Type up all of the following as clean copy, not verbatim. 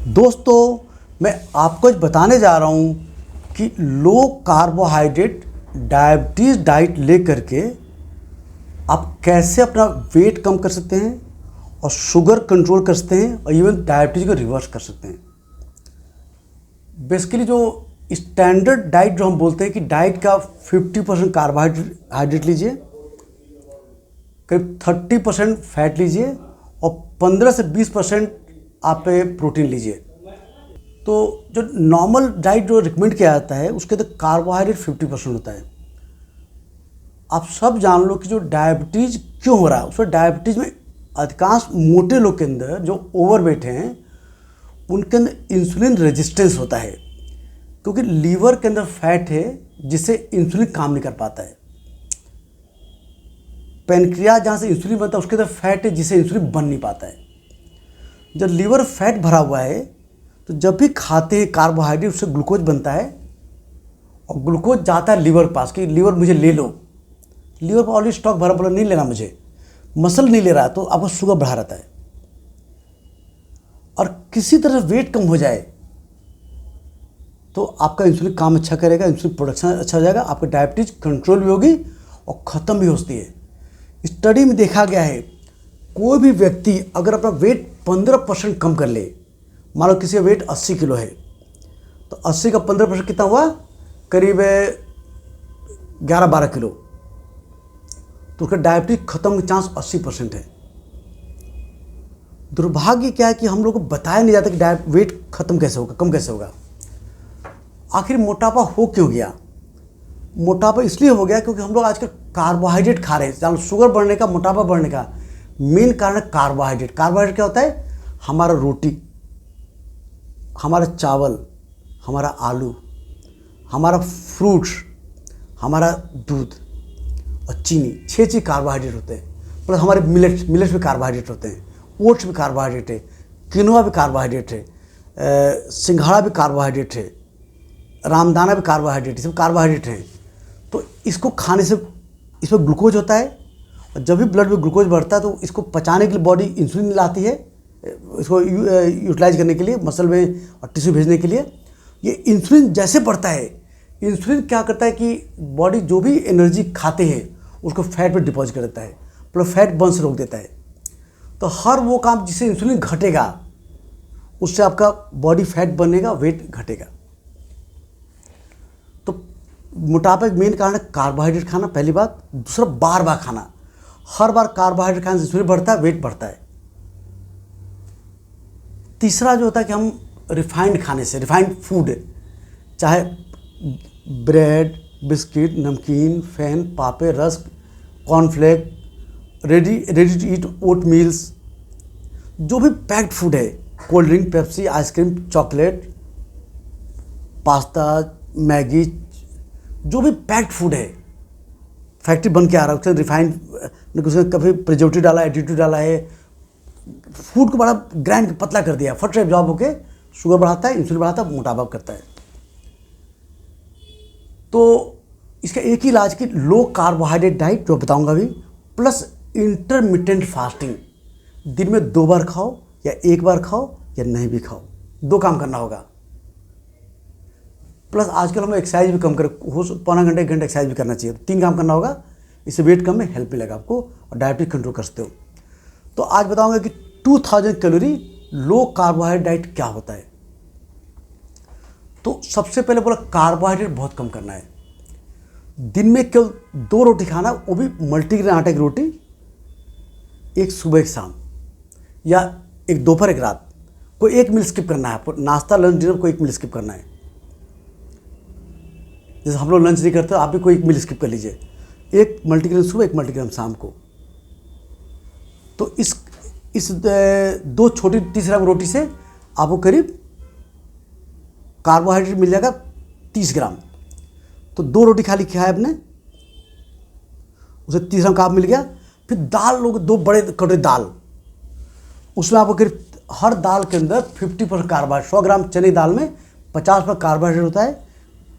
दोस्तों, मैं आपको आज बताने जा रहा हूँ कि लो कार्बोहाइड्रेट डायबिटीज़ डाइट ले करके आप कैसे अपना वेट कम कर सकते हैं और शुगर कंट्रोल कर सकते हैं और इवन डायबिटीज़ को रिवर्स कर सकते हैं। बेसिकली जो स्टैंडर्ड डाइट जो हम बोलते हैं कि डाइट का 50% कार्बोहाइड्रेट लीजिए, करीब 30% फैट लीजिए और 15 से 20% आप प्रोटीन लीजिए। तो जो नॉर्मल डाइट जो रिकमेंड किया जाता है उसके अंदर कार्बोहाइड्रेट 50% होता है। आप सब जान लो कि जो डायबिटीज़ क्यों हो रहा है, उसमें डायबिटीज़ में अधिकांश मोटे लोग के अंदर जो ओवरवेट हैं उनके अंदर इंसुलिन रेजिस्टेंस होता है, क्योंकि लीवर के अंदर फैट है जिससे इंसुलिन काम नहीं कर पाता है। पेनक्रियाज जहाँ से इंसुलिन बनता है उसके अंदर फैट है जिससे इंसुलिन बन नहीं पाता है। जब लीवर फैट भरा हुआ है तो जब भी खाते हैं कार्बोहाइड्रेट उससे ग्लूकोज बनता है और ग्लूकोज जाता है लीवर के पास कि लीवर मुझे ले लो। लीवर पर ऑलरेडी स्टॉक भरा पड़ा, नहीं लेना मुझे, मसल नहीं ले रहा है, तो आपको शुगर बढ़ा रहता है। और किसी तरह वेट कम हो जाए तो आपका इंसुलिन काम अच्छा करेगा, इंसुलिन प्रोडक्शन अच्छा हो जाएगा, आपकी डायबिटीज़ कंट्रोल भी होगी और ख़त्म भी होती है। स्टडी में देखा गया है कोई भी व्यक्ति अगर अपना वेट 15% कम कर ले, मान लो किसी का वेट 80 किलो है तो 80 का 15% कितना हुआ, करीब 11-12 किलो, तो उसका डायबिटीज खत्म का चांस 80% है। दुर्भाग्य क्या है कि हम लोग को बताया नहीं जाता कि वेट खत्म कैसे होगा, कम कैसे होगा। आखिर मोटापा हो क्यों गया? मोटापा इसलिए हो गया क्योंकि हम लोग आजकल कार्बोहाइड्रेट खा रहे हैं। जान, शुगर बढ़ने का, मोटापा बढ़ने का मेन कारण है कार्बोहाइड्रेट। कार्बोहाइड्रेट क्या होता है? हमारा रोटी, हमारा चावल, हमारा आलू, हमारा फ्रूट्स, हमारा दूध और चीनी, 6 चीज़ कार्बोहाइड्रेट होते हैं। प्लस हमारे मिलेट्स भी कार्बोहाइड्रेट होते हैं, ओट्स भी कार्बोहाइड्रेट है, किनोआ भी कार्बोहाइड्रेट है, सिंघाड़ा भी कार्बोहाइड्रेट है, रामदाना भी कार्बोहाइड्रेट, सब कार्बोहाइड्रेट हैं। तो इसको खाने से इसमें ग्लूकोज होता है और जब भी ब्लड में ग्लूकोज बढ़ता है तो इसको पचाने के लिए बॉडी इंसुलिन लाती है, इसको यूटिलाइज करने के लिए, मसल में और टिश्यू भेजने के लिए। ये इंसुलिन जैसे बढ़ता है, इंसुलिन क्या करता है कि बॉडी जो भी एनर्जी खाते हैं उसको फैट पे डिपॉजिट कर देता है, प्लस फैट बर्न से रोक देता है। तो हर वो काम जिससे इंसुलिन घटेगा उससे आपका बॉडी फैट बनेगा, वेट घटेगा। तो मोटापा का मेन कारण है कार्बोहाइड्रेट खाना, पहली बात। दूसरा, बार बार खाना, हर बार कार्बोहाइड्रेट खाने से इंसुलिन बढ़ता है, वेट बढ़ता है। तीसरा जो होता है कि हम रिफाइंड खाने से, रिफाइंड फूड, चाहे ब्रेड, बिस्किट, नमकीन, फैन, पापे, rusk, cornflake, ready to eat oat meals, जो भी पैक्ड फूड है, cold drink, Pepsi, ice cream, chocolate, pasta, Maggi, जो भी पैक्ड फूड है, फैक्ट्री बन के आ रहा है, उसके रिफाइंड, उसमें कभी प्रिजर्वेटिव डाला है, एडिटिव डाला है, फूड को बड़ा ग्राइंड पतला कर दिया, फट से एब्जॉर्ब होके शुगर बढ़ाता है, इंसुलिन बढ़ाता है, मोटापा करता है। तो इसका एक ही इलाज की लो कार्बोहाइड्रेट डाइट जो बताऊंगा अभी, प्लस इंटरमिटेंट फास्टिंग। दिन में 2 बार खाओ या 1 बार खाओ या नहीं भी खाओ, 2 काम करना होगा। प्लस आजकल हम एक्सरसाइज भी कम करें, हो पौना घंटे 1 घंटे एक्सरसाइज भी करना चाहिए। तो 3 काम करना होगा, इससे वेट कम में हेल्प मिलेगा आपको और डायबिटीज कंट्रोल कर सकते हो। तो आज बताऊंगा कि 2000 कैलोरी लो कार्बोहाइड्रेट डाइट क्या होता है। तो सबसे पहले बोला कार्बोहाइड्रेट बहुत कम करना है। दिन में केवल 2 रोटी खाना, वो भी मल्टीग्रेन आटे की रोटी, एक सुबह एक शाम, या एक दोपहर एक रात। कोई एक मील स्किप करना है आपको, नाश्ता लंच डिनर कोई एक मील स्किप करना है। जैसे हम लोग लंच नहीं करते, आप भी कोई एक मील स्किप कर लीजिए, एक मल्टीग्रेन सुबह, एक मल्टीग्रेन शाम को। तो इस 2 छोटी 30 ग्राम रोटी से आपको करीब कार्बोहाइड्रेट मिल जाएगा 30 ग्राम। तो 2 रोटी खाली खाए आपने, उसे 30 ग्राम कार्ब मिल गया। फिर दाल लोग, 2 बड़े कटोरी दाल, उसमें आपको करीब हर दाल के अंदर 50% कार्बोहाइड्रेट, 100 ग्राम चने दाल में 50% कार्बोहाइड्रेट होता है,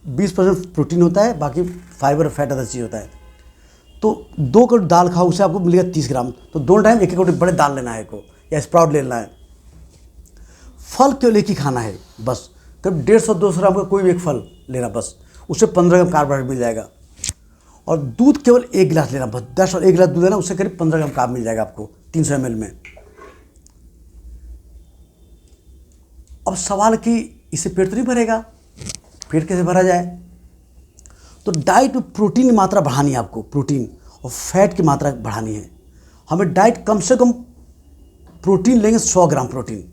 20% प्रोटीन होता है, बाकी फाइबर फैट अदर चीज़ होता है। तो 2 कटोरी दाल खाओ, उससे आपको मिलेगा 30 ग्राम। तो 2 टाइम एक कटोरी बड़े दाल लेना है को, या स्प्राउट लेना है। फल केवल एक ही खाना है बस, करीब 150-200 ग्राम का कोई भी एक फल लेना बस, उससे 15 ग्राम कार्बोहाइड्रेट मिल जाएगा। और दूध केवल 1 गिलास लेना बस, 10 और 1 गिलास दूध लेना, उससे करीब 15 ग्राम कार्ब मिल जाएगा आपको 300 ml में। अब सवाल कि इससे पेट तो नहीं भरेगा, पेट कैसे भरा जाए? तो डाइट में प्रोटीन की मात्रा बढ़ानी है आपको, प्रोटीन और फैट की मात्रा बढ़ानी है। हमें डाइट कम से कम प्रोटीन लेंगे 100 ग्राम प्रोटीन।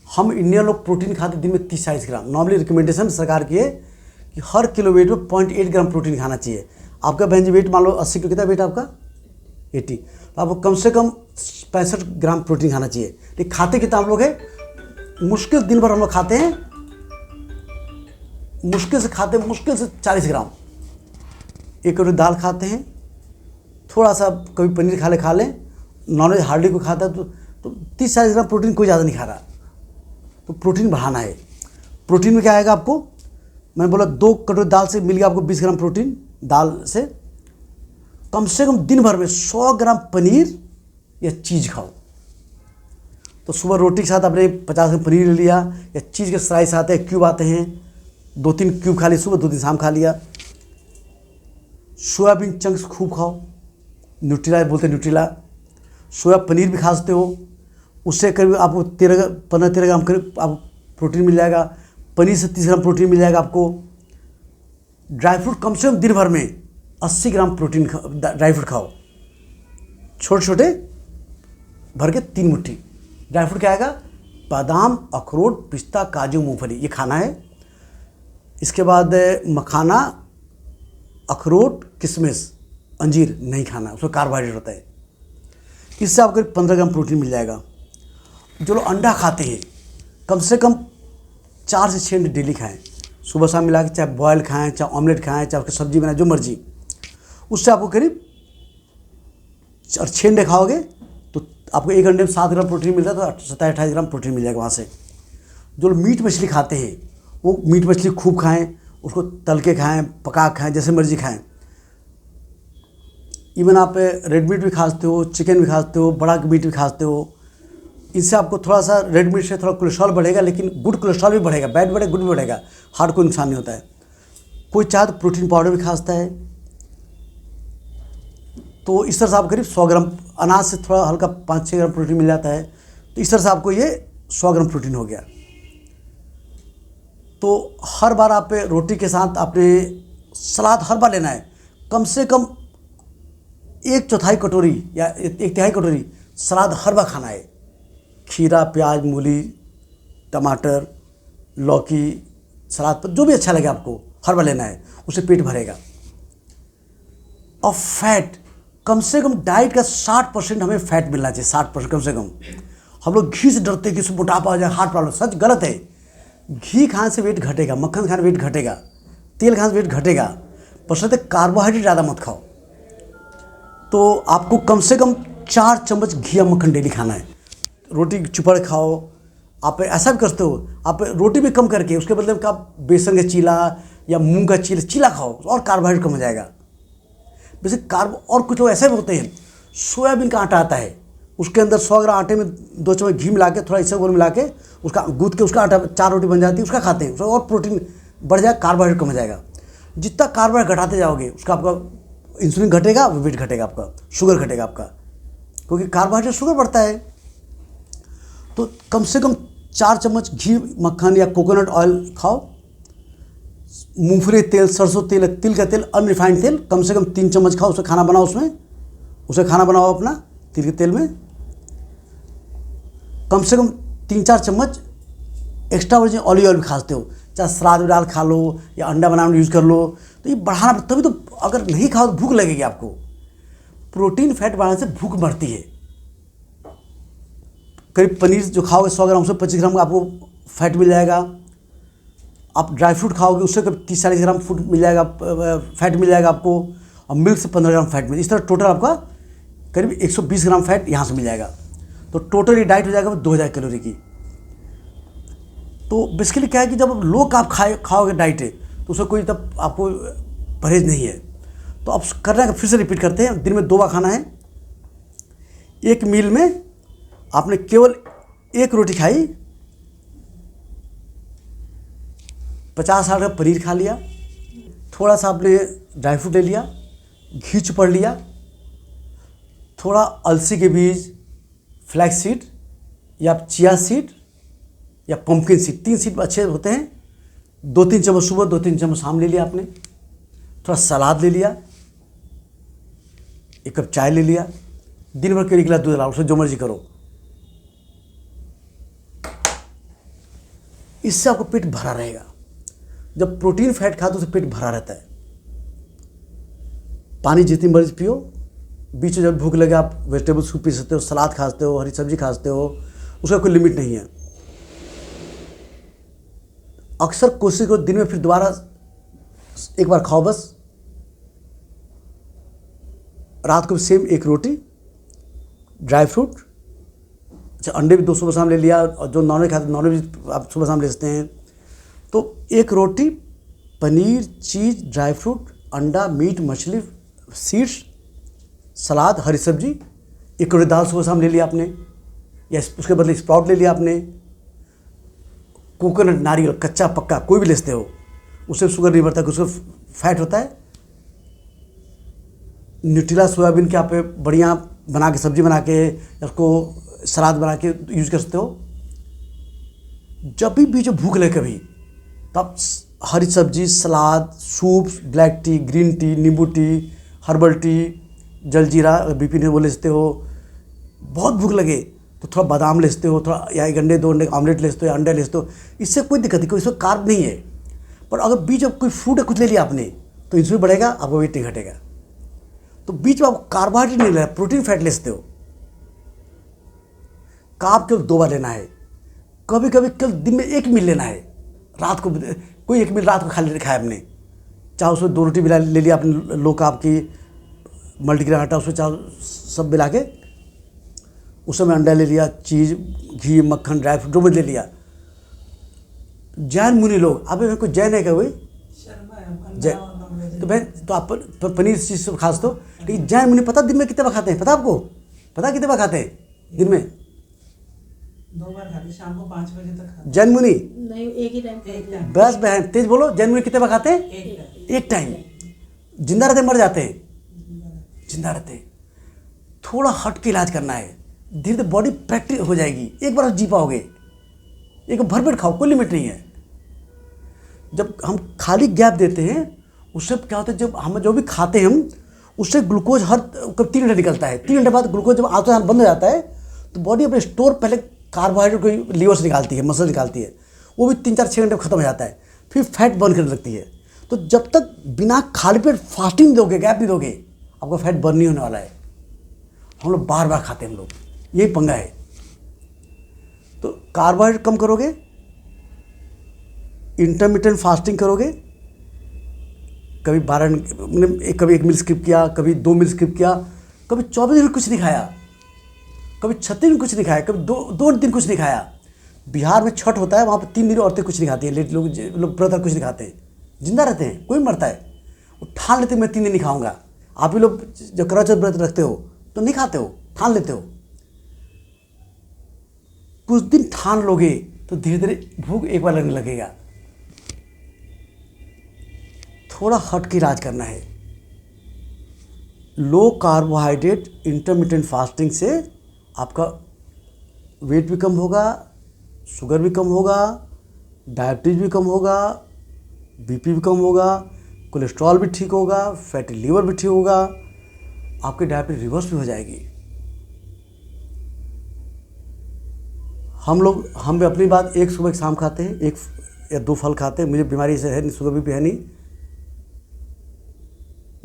हम इंडियन लोग प्रोटीन खाते दिन में 30-40 ग्राम। नॉर्मली रिकमेंडेशन सरकार की है कि हर किलो वेट में 0.8 ग्राम प्रोटीन खाना चाहिए। आपका बहन जी वेट मान लो 80 किलो, कितना वेट आपका? 80, तो आपको कम से कम 65 ग्राम प्रोटीन खाना चाहिए। लेकिन खाते कितना हम लोग हैं? मुश्किल दिन भर हम लोग खाते हैं, मुश्किल से 40 ग्राम। 1 कटोरी दाल खाते हैं, थोड़ा सा कभी पनीर खा लें, नॉनवेज हार्डली को खाता है तो 30-40 ग्राम प्रोटीन कोई ज़्यादा नहीं खा रहा। तो प्रोटीन बढ़ाना है। प्रोटीन में क्या आएगा आपको? मैंने बोला 2 कटोरी दाल से मिल गया आपको 20 ग्राम प्रोटीन। दाल से कम दिन भर में 100 ग्राम पनीर या चीज़ खाओ। तो सुबह रोटी के साथ आपने 50 ग्राम पनीर ले लिया, या चीज़ के स्लाइस आते हैं, क्यूब आते हैं, 2-3 क्यूब खा लिए सुबह, 2-3 शाम खा लिया। सोयाबीन चंक्स खूब खाओ, न्यूट्रिला बोलते हैं, न्यूट्रिला। सोया पनीर भी खा सकते हो, उससे करीब आपको 15-13 ग्राम करीब आपको प्रोटीन मिल जाएगा। पनीर से 30 ग्राम प्रोटीन मिल जाएगा आपको। ड्राई फ्रूट कम से कम दिन भर में 80 ग्राम प्रोटीन ड्राई फ्रूट खाओ, छोटे छोटे भर के 3 मुट्ठी। ड्राई फ्रूट क्या आएगा? बादाम, अखरोट, पिस्ता, काजू, मूंगफली, ये खाना है। इसके बाद मखाना, अखरोट, किशमिश, अंजीर नहीं खाना, उसमें कार्बोहाइड्रेट होता है। इससे आपको 15 ग्राम प्रोटीन मिल जाएगा। जो लोग अंडा खाते हैं कम से कम 4 से 6 अंडे डेली खाएं, सुबह शाम मिला के, चाहे बॉयल खाएं, चाहे ऑमलेट खाएं, चाहे उसकी सब्जी बनाएं, जो मर्जी। उससे आपको करीब 6 अंडे खाओगे तो आपको 1 अंडे में 7 ग्राम प्रोटीन मिलता है, तो 27-28 ग्राम प्रोटीन मिल जाएगा वहाँ से। जो लोग मीट मछली खाते हैं वो मीट मछली खूब खाएँ, उसको तल के खाएँ, पका खाएँ, जैसे मर्जी खाएँ। इवन आप रेड मीट भी खा सकते हो, चिकन भी खा सकते हो, बड़ा मीट भी खा सकते हो। इससे आपको थोड़ा सा रेड मीट से थोड़ा कोलेस्ट्रॉल बढ़ेगा, लेकिन गुड कोलेस्ट्रॉल भी बढ़ेगा, बैड बढ़ेगा, गुड भी बढ़ेगा, हार्ट को नुकसान नहीं होता है। कोई चाहे तो प्रोटीन पाउडर भी खा सकता है। तो इस तरह से आप करीब 100 ग्राम, अनाज से थोड़ा हल्का 5-6 ग्राम प्रोटीन मिल जाता है। तो इस तरह से आपको ये 100 ग्राम प्रोटीन हो गया। तो हर बार आप रोटी के साथ आपने सलाद हर बार लेना है, कम से कम 1/4 कटोरी या 1/3 कटोरी सलाद हर बार खाना है। खीरा, प्याज, मूली, टमाटर, लौकी, सलाद पर जो भी अच्छा लगे आपको हर बार लेना है, उससे पेट भरेगा। और फैट कम से कम डाइट का 60% हमें फैट मिलना चाहिए, 60% कम से कम। हम लोग घी से डरते हैं कि उसमें मोटापा हो जाए, हार्ट प्रॉब्लम। सच गलत है। घी खाने से वेट घटेगा, मक्खन खाने से वेट घटेगा, तेल खाने से वेट घटेगा, बशर्ते कार्बोहाइड्रेट ज़्यादा मत खाओ। तो आपको कम से कम 4 चम्मच घी या मक्खन डेली खाना है। रोटी चुपड़ खाओ। आप ऐसा भी करते हो, आप रोटी भी कम करके उसके बदले में आप बेसन का चीला या मूंग का चीला खाओ, और कार्बोहाइड्रेट कम हो जाएगा। वैसे और कुछ लोग ऐसे भी होते हैं, सोयाबीन का आटा आता है, उसके अंदर 100 ग्राम आटे में 2 चम्मच घी मिला के, थोड़ा इसबगोल मिला के, उसका गूँथ के उसका आटा 4 रोटी बन जाती है, उसका खाते हैं। उसका और प्रोटीन बढ़ जाएगा, कार्बोहाइड्रेट कम हो जाएगा। जितना कार्बोहाइड्रेट घटाते जाओगे उसका आपका इंसुलिन घटेगा, वेट घटेगा, आपका शुगर घटेगा आपका, क्योंकि कार्बोहाइड्रेट शुगर बढ़ता है। तो कम से कम 4 चम्मच घी, मक्खन या कोकोनट ऑयल खाओ। मूंगफली तेल, सरसों तेल, तिल का तेल, अनरिफाइंड तेल कम से कम 3 चम्मच खाओ। उसे खाना बनाओ, उसे खाना बनाओ अपना तिल के तेल में। कम से कम 3-4 चम्मच एक्स्ट्रा वर्जिन ऑलिव ऑयल भी खा सकते हो, चाहे सलाद में डाल खा लो या अंडा बनाने में यूज़ कर लो। तो ये बढ़ाना, तभी तो अगर नहीं खाओ तो भूख लगेगी आपको। प्रोटीन फैट बढ़ाने से भूख बढ़ती है। करीब पनीर जो खाओगे 100 ग्राम, उससे 25 ग्राम का आपको फैट मिल जाएगा। आप ड्राई फ्रूट खाओगे उससे करीब 30-40 ग्राम फूड मिल जाएगा, फैट मिल जाएगा आपको। और मिल्क से 15 ग्राम फैट मिल, इस तरह टोटल आपका करीब 120 ग्राम फैट यहाँ से मिल जाएगा। तो टोटल ये डाइट हो जाएगा 2000 कैलोरी की। तो बेसिकली क्या है कि जब लो कार्ब खाओगे डाइट है तो उसमें कोई तब आपको परहेज नहीं है। तो अब करना, फिर से रिपीट करते हैं। दिन में 2 बार खाना है। एक मील में आपने केवल 1 रोटी खाई, 50-60 ग्राम पनीर खा लिया, थोड़ा सा आपने ड्राई फ्रूट ले लिया, घी चुपड़ लिया, थोड़ा अलसी के बीज, फ्लैक्स सीड या चिया सीड या पंपकिन सीड, 3 सीड अच्छे होते हैं। 2-3 चम्मच सुबह, 2-3 चम्मच शाम ले लिया आपने। थोड़ा सलाद ले लिया, 1 कप चाय ले लिया, दिन भर के 1 गिलास दूध लाओ, उससे जो मर्जी करो। इससे आपको पेट भरा रहेगा। जब प्रोटीन फैट खाते हो तो पेट भरा रहता है। पानी जितनी मर्जी पियो, बीच में जब भूख लगे आप वेजिटेबल सूप पी सकते हो, सलाद खा सकते हो, हरी सब्जी खा सकते हो, उसका कोई लिमिट नहीं है। अक्सर कोशिश करो दिन में फिर दोबारा 1 बार खाओ बस। रात को सेम 1 रोटी, ड्राई फ्रूट, अच्छा अंडे भी 2 सुबह शाम ले लिया, और जो नॉनवेज खाते नॉनवेज आप सुबह शाम ले सकते हैं। तो 1 रोटी, पनीर, चीज़, ड्राई फ्रूट, अंडा, मीट, मछली, सीड्स, सलाद, हरी सब्जी, 1 कटोरी दाल सुबह शाम ले लिया आपने, या उसके बदले स्प्राउट ले लिया आपने। कोकोनट, नारियल, कच्चा पक्का कोई भी ले सकते हो, उससे शुगर नहीं बढ़ता, उसका फैट होता है। न्यूट्रेला सोयाबीन के आप बढ़िया बना के, सब्जी बना के, उसको सलाद बना के यूज़ कर सकते हो। जब भी जो भूख लगे कभी, तो आप हरी सब्जी, salad, soup, black tea, green tea, नींबू टी, हर्बल टी, जलजीरा, बीपी ने वो ले सकते हो। बहुत भूख लगे तो थोड़ा बादाम ले सकते हो, थोड़ा या 1 अंडे 2 अंडे ऑमलेट ले सकते हो, या अंडा ले सकते हो। इससे कोई दिक्कत नहीं, कोई इसमें कार्ब नहीं है। पर अगर बीच में कोई फ्रूट कुछ ले लिया आपने, तो इंसुलिन बढ़ेगा, आपका वेट नहीं घटेगा। तो बीच में आपको कार्बोहाइड्रेट नहीं लेना, प्रोटीन फैट ले सकते हो। कार्ब केवल 2 बार लेना है, कभी कभी केवल दिन में 1 मील लेना है। रात को कोई 1 मील रात को खाली खाया आपने, चाहे उसमें 2 रोटी मिला ले लिया आपने, लो कार्ब की मल्टीग्रेन आटा, उसमें चाहे सब मिला के, उसमें अंडा ले लिया, चीज़, घी, मक्खन, ड्राई फ्रूट जो भी ले लिया। जैन मुनि लोग, आप कोई जैन है क्या? कोई जैन तो बहन, तो आप पनीर चीज़ सब खा सकते हो। लेकिन जैन मुनि पता दिन में कितने बार खाते हैं? पता आपको? पता कितने बार खाते हैं दिन में? 2 बार खाते, शाम को 5 बजे तक खाते। जैन मुनि नहीं, एक ही टाइम। बस बहन तेज बोलो, जैन मुनि कितने बार खाते हैं? एक टाइम। जिंदा रहते मर जाते हैं? जिंदा रहते हैं। थोड़ा हट के इलाज करना है, धीरे धीरे बॉडी प्रैक्टिस हो जाएगी। एक बार जी पाओगे, एक भरपेट खाओ, कोई लिमिट नहीं है। जब हम खाली गैप देते हैं, उससे क्या होता है, जब हम जो भी खाते हैं हम, उससे ग्लूकोज हर 3 घंटे निकलता है। 3 घंटे बाद ग्लूकोज जब आता बंद हो जाता है, तो बॉडी अपने स्टोर पहले कार्बोहाइड्रेट को लीवर से निकालती है, मसल निकालती है, वो भी 3-4-6 घंटे में खत्म हो जाता है, फिर फैट बर्न करने लगती है। तो जब तक बिना खाली पेट फास्टिंग दोगे, गैप नहीं दोगे, आपका फैट बर्न नहीं होने वाला है। हम लोग बार बार खाते हैं, हम लोग, यही पंगा है। तो कार्बोहाइड्रेट कम करोगे, इंटरमिटेंट फास्टिंग करोगे, कभी 1 मील स्किप किया, कभी 2 मील स्किप किया, कभी 24 दिन कुछ नहीं खाया, कभी 36 दिन कुछ नहीं खाया, कभी 2 दिन कुछ नहीं खाया। बिहार में छठ होता है, वहाँ पर 3 दिन औरतें कुछ नहीं खाती हैं, लेट लोग व्रत कुछ नहीं खाते हैं, जिंदा रहते हैं, कोई मरता है। वो ठान लेते मैं 3 दिन नहीं खाऊंगा। आप ही लोग जब करवा चौथ व्रत रखते हो तो नहीं खाते हो, ठान लेते हो। कुछ दिन ठान लोगे तो धीरे धीरे भूख एक बार लगने लगेगा। थोड़ा हट के इलाज करना है। लो कार्बोहाइड्रेट इंटरमिटेंट फास्टिंग से आपका वेट भी कम होगा, शुगर भी कम होगा, डायबिटीज भी कम होगा, बीपी भी कम होगा, कोलेस्ट्रॉल भी ठीक होगा, फैटी लीवर भी ठीक होगा, आपकी डायबिटीज रिवर्स भी हो जाएगी। हम भी अपनी बात, 1 सुबह 1 शाम खाते हैं, 1 या 2 फल खाते हैं। मुझे बीमारी से है नहीं, शुगर भी है नहीं।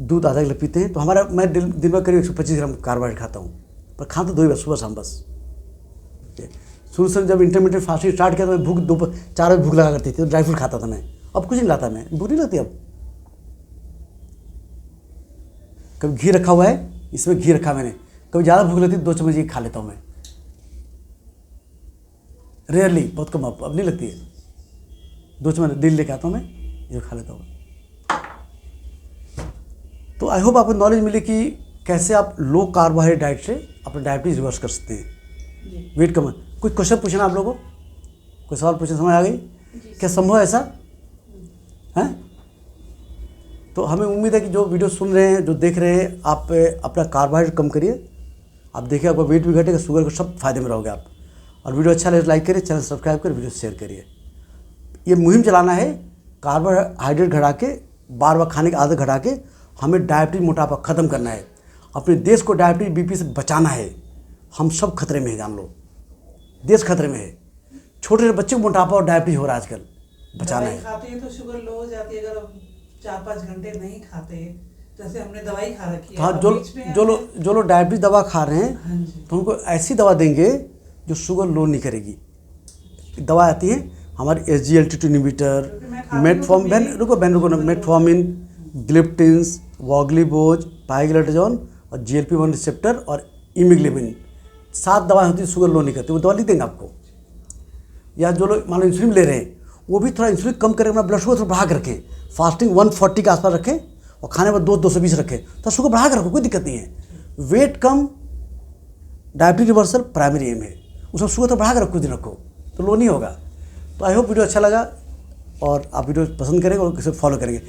दूध आधा गिलास पीते हैं, तो मैं दिन में करीब 125 ग्राम कार्बोहाइड्रेट खाता हूँ, पर खाता 2 ही बार, सुबह शाम बस। शुरू से जब इंटरमीडिएट फास्टिंग स्टार्ट किया तो मैं 4 बजे भूख लगा करती थी, तो ड्राई फ्रूट खाता था मैं। अब कुछ नहीं लाता मैं, भूख नहीं लगती अब। कभी घी रखा हुआ है, इसमें घी रखा मैंने, कभी ज़्यादा भूख लगती है 2 चम्मच घी खा लेता हूँ मैं, रेयरली, बहुत कम। अब नहीं लगती है। 2 चम्मच दिल लेके आता हूँ मैं, ये खा लेता हूँ। तो आई होप आपको नॉलेज मिले कि कैसे आप लो कार्बोहाइड्रेट डाइट से अपना डायबिटीज रिवर्स कर सकते हैं, वेट कम। कोई क्वेश्चन पूछना आप लोगों को? कोई सवाल पूछना, समझ आ गई? क्या संभव है ऐसा? हैं। तो हमें उम्मीद है कि जो वीडियो सुन रहे हैं, जो देख रहे हैं, आप अपना कार्बोहाइड्रेट कम करिए। आप देखिए आपका वेट भी घटेगा, शुगर का सब फायदे में रहोगे आप। और वीडियो अच्छा लगे लाइक करिए, चैनल सब्सक्राइब करिए, वीडियो शेयर करिए। ये मुहिम चलाना है, कार्बोहाइड्रेट घटा के, बार बार खाने की आदत घटा के हमें डायबिटीज मोटापा ख़त्म करना है। अपने देश को डायबिटीज बीपी से बचाना है। हम सब खतरे में हैं, जान लो, देश खतरे में है। छोटे छोटे बच्चे को मोटापा और डायबिटीज हो रहा है आजकल, बचाना दवाई है। खाते हैं तो शुगर लो हो जाती है। अगर हम 4-5 घंटे नहीं खाते, जैसे हमने दवाई खा रखी है, हाँ, अब जो बीच में जो लोग जो लोग डायबिटीज दवा खा रहे हैं, हाँ जी, तो उनको ऐसी दवा देंगे जो शुगर लो नहीं करेगी। दवा आती है हमारी SGLT2 इनहिबिटर, क्योंकि मैं खाती मेटफॉर्मिन, हूँ तो रुको ना, मेटफॉर्मिन, ग्लिप्टिन्स, वॉग्लीबोज, पाइग्लेटाजोन और GLP-1 रिसेप्टर और इमिग्लेबिन, 7 दवाएं होती है शुगर लो नहीं करती। वो दवा लिख देंगे आपको। या जो लोग मान लो इंसुलिन ले रहे हैं, वो भी थोड़ा इंसुलिन कम करके अपना ब्लड शुगर थोड़ा बढ़ा के रखें। फास्टिंग 140 के आसपास रखें और खाने पर 220 रखें, तो शुगर बढ़ा के रखो, कोई दिक्कत नहीं है। वेट कम, डायबिटीज रिवर्सल प्राइमरी एम है। उसमें शुगर तो बढ़ा के रखो, कुछ दिन रखो तो लो नहीं होगा। तो आई होप वीडियो अच्छा लगा और आप वीडियो पसंद करेंगे और किसे फॉलो करेंगे।